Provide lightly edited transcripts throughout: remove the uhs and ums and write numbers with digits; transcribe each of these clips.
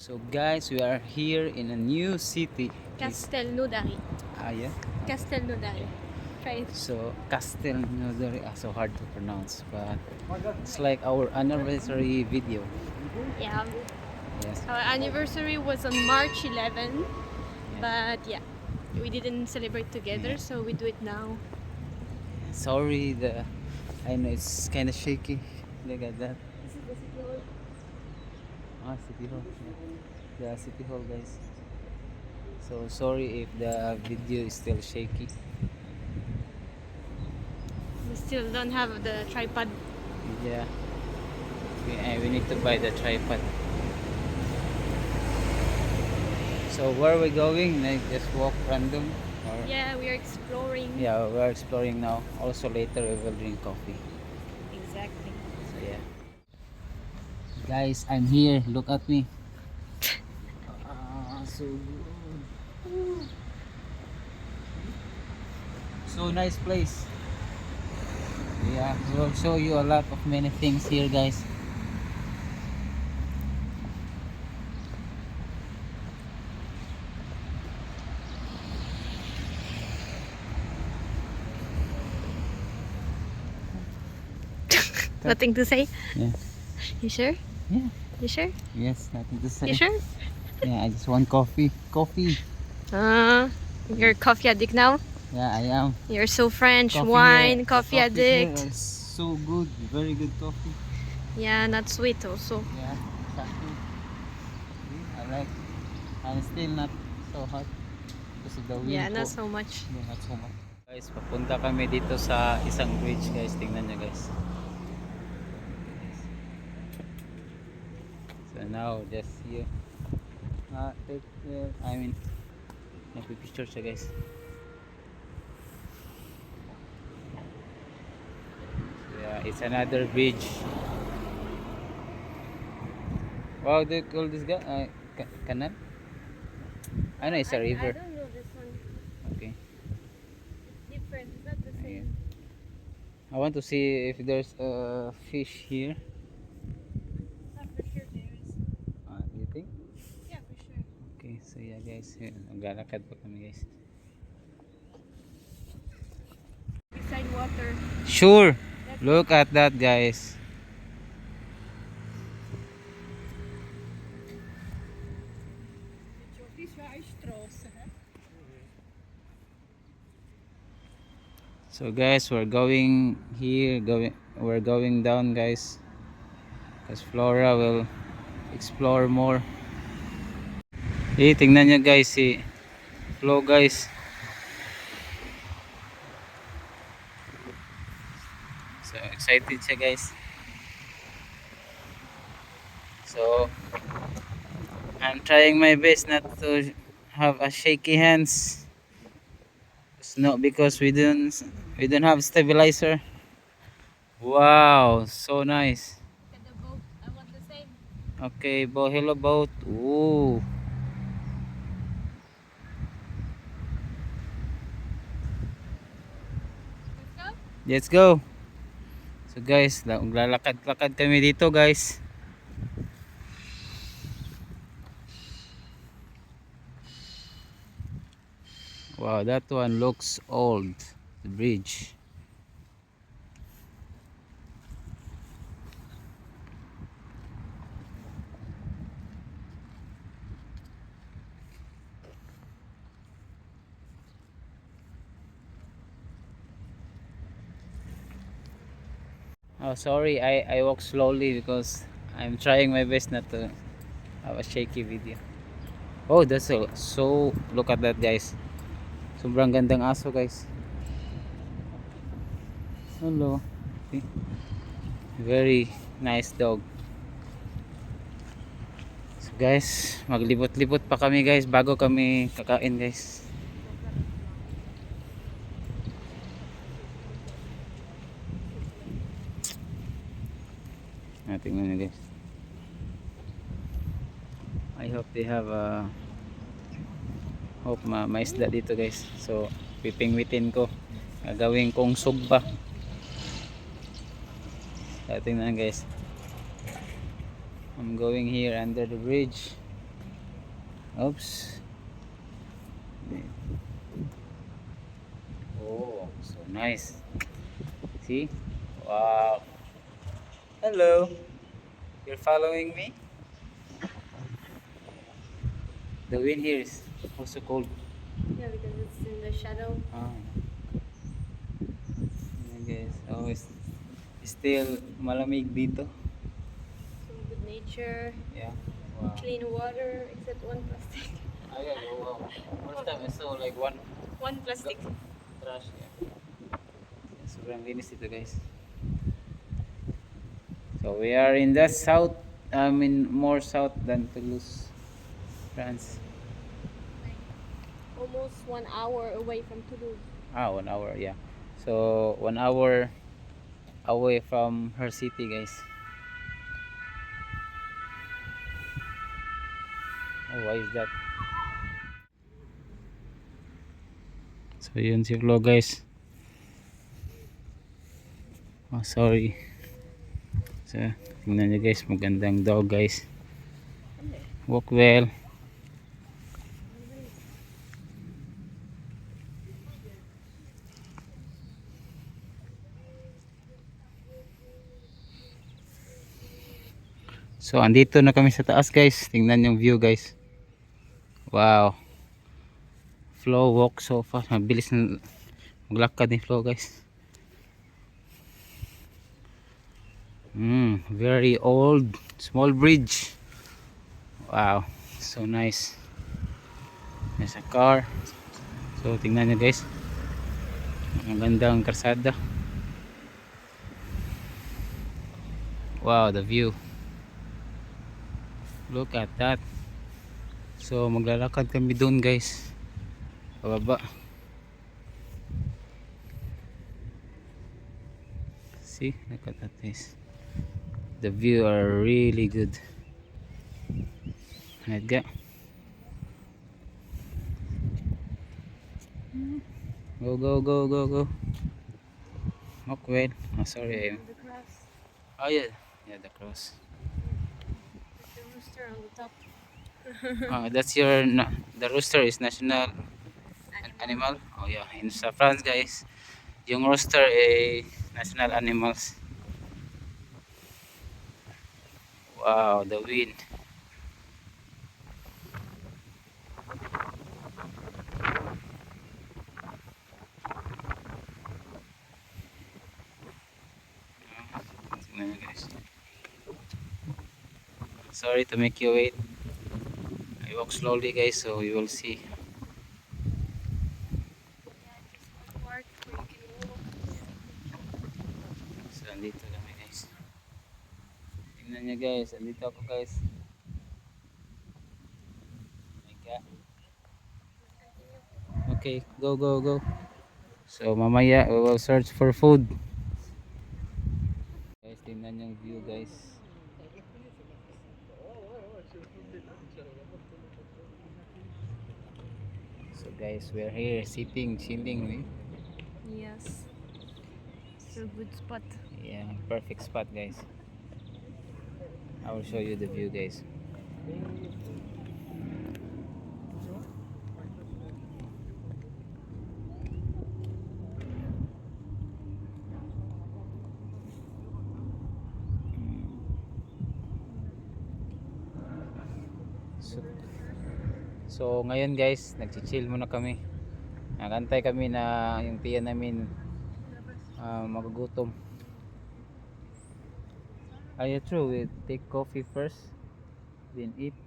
So guys, we are here in a new city. Castelnaudary. Yeah. Castelnaudary. Try it. So Castelnaudary, so hard to pronounce, but it's like our anniversary video. Yeah. Yes. Our anniversary was on March 11, Yeah. but yeah, we didn't celebrate together, Yeah. so we do it now. Sorry, I know it's kind of shaky. Look at that. This is the city hall. City Hall. Yeah. The City Hall, guys. So sorry if the video is still shaky. We still don't have the tripod. Yeah. We need to buy the tripod. So where are we going? Like just walk random? Or Yeah, we are exploring. yeah, we're exploring now. Also later we will drink coffee. Exactly. So yeah. Guys, I'm here. Look at me. So good. So nice place. Yeah, we'll show you a lot of many things here, guys. Nothing to say? Yeah. You sure? Yeah. You sure? Yes, nothing to say. You sure? Yeah, I just want coffee. Coffee. You're coffee addict now? Yeah, I am. You're so French. Coffee Wine, here, the coffee here addict. is so good, very good coffee. Yeah, not sweet also. Yeah, exactly. I like. And still not so hot kasi the wind Yeah, po. not so much. Yeah, not so much. Guys, papunta kami dito sa isang bridge, guys. Tingnan nyo, guys. So now, just here. Take I mean, nagpipicture siya, guys. Yeah, it's another bridge. Wow, they call this guy canal? I know it's a river. I don't know this one. Okay. It's different. It's not the Ayan. same. I want to see if there's a fish here. For sure there is. Do you think? Yeah, for sure. Okay, so yeah, guys, maglalakad pa kami, guys. Beside water. Sure. Look at that, guys. So guys, we're going here, we're going down, guys, because Flora will explore more. Tingnan nyo, guys, si Flo, guys. So excited siya, guys. So I'm trying my best not to have a shaky hands. No, because we don't have stabilizer. Wow, so nice. Look at the boat. I want the same. Okay, hello boat. Ooh. Let's go. Let's go. So guys, lalakad-lakad kami dito, guys. Wow, that one looks old. The bridge. Oh, sorry, I walk slowly because I'm trying my best not to have a shaky video. Oh, so look at that, guys. Sobrang gandang aso, guys. Hello. See? Very nice dog. So guys, maglibot-libot pa kami, guys, bago kami kakain, guys. Tingnan nyo, guys. I hope they have hope maisda dito, guys. So pipingwitin ko, gagawin kong sugba. Tingnan, guys, I'm going here under the bridge. Oops. Oh, so nice. See? Wow. Hello. You're following me? The wind here is also cold. Yeah, because it's in the shadow. Ah, I guess. Oh, it's still malamig dito. So good nature, Yeah. Wow. clean water, except one plastic. Oh yeah, wow. First time I saw like one One plastic. trash. Yeah. Sobrang linis dito guys. So we are in the south. I mean more south than Toulouse, France. Almost 1 hour away from Toulouse. Ah, 1 hour. Yeah. So 1 hour away from her city, guys. Oh, why is that? So yun si Flo, guys. Oh, sorry. So tingnan nyo guys, magandang dog guys. Walk well. So andito na kami sa taas guys. Tingnan yung view guys. Wow. Flo walk so fast. Mabilis na maglakad ni Flo guys. Very old small bridge. Wow, so nice. There's a car. So tingnan nyo guys, ang gandang karsada. Wow, the view, look at that. So maglalakad kami doon guys, pababa. See, look at that guys, the view are really good. Right go. Go go go go go. Walk well. Oh, sorry. The cross. Oh yeah, yeah, the cross. The rooster on the top. That's your the rooster is national animal. Oh yeah, in sa France guys, yung rooster ay national animals. Wow, the wind. Tingnan nyo, guys. Sorry to make you wait. I walk slowly guys, so you will see. Yeah, just one park where you can walk. So andito kami guys. Tingnan nyo guys, andito ako guys. My God. Okay, go go go. So mamaya we will search for food. Guys, tingnan yung view guys. So guys, we're here sitting, chilling. Yes. So good spot. Yeah, perfect spot guys. I will show you the view guys. So, so ngayon guys, nagchichill muna kami. Nagantay kami na yung tiyan namin magugutom. Yeah, true, we take coffee first, then eat.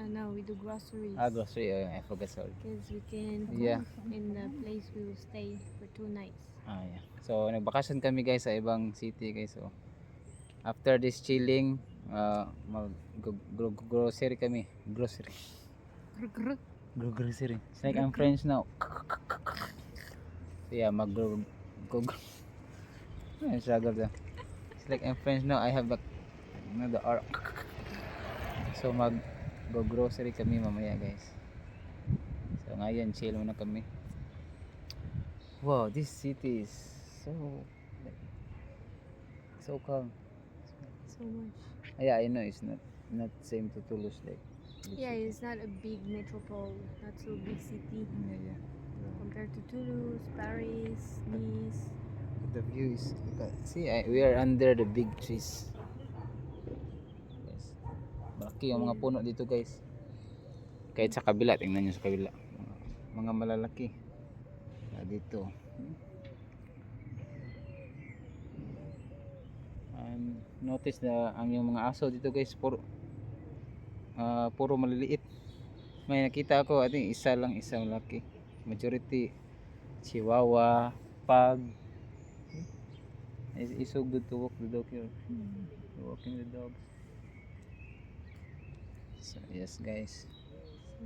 No, we do groceries. Grocery, I forgot, sorry. Because we can cook Yeah. in the place we will stay for 2 nights. Yeah. So nagbakasyon kami guys sa ibang city guys. So after this chilling, mag grocery kami. Grocery. Grocery. It's like I'm French now. So yeah, mag go struggle na. It's like I'm French now. I have the R. So mag go grocery kami mamaya guys. So ngayon chill muna kami. Wow, this city is so like, so calm. So much. Yeah, I know it's not. not same to Toulouse like. Yeah, it's not a big metropole, not so big city Yeah. compared to Toulouse, Paris, Nice. The view is look at, see we are under the big trees. Yes. Malaki yung mga Yeah. puno dito guys. Kahit sa kabila, tingnan nyo sa kabila. Mga malalaki. Dito. And notice na ang yung mga aso dito guys, puro maliliit. May nakita ako, I think isa lang, isa malaki. Majority Chihuahua, Pug. It's so good to walk the dog here. Walking the dogs. So yes guys. So,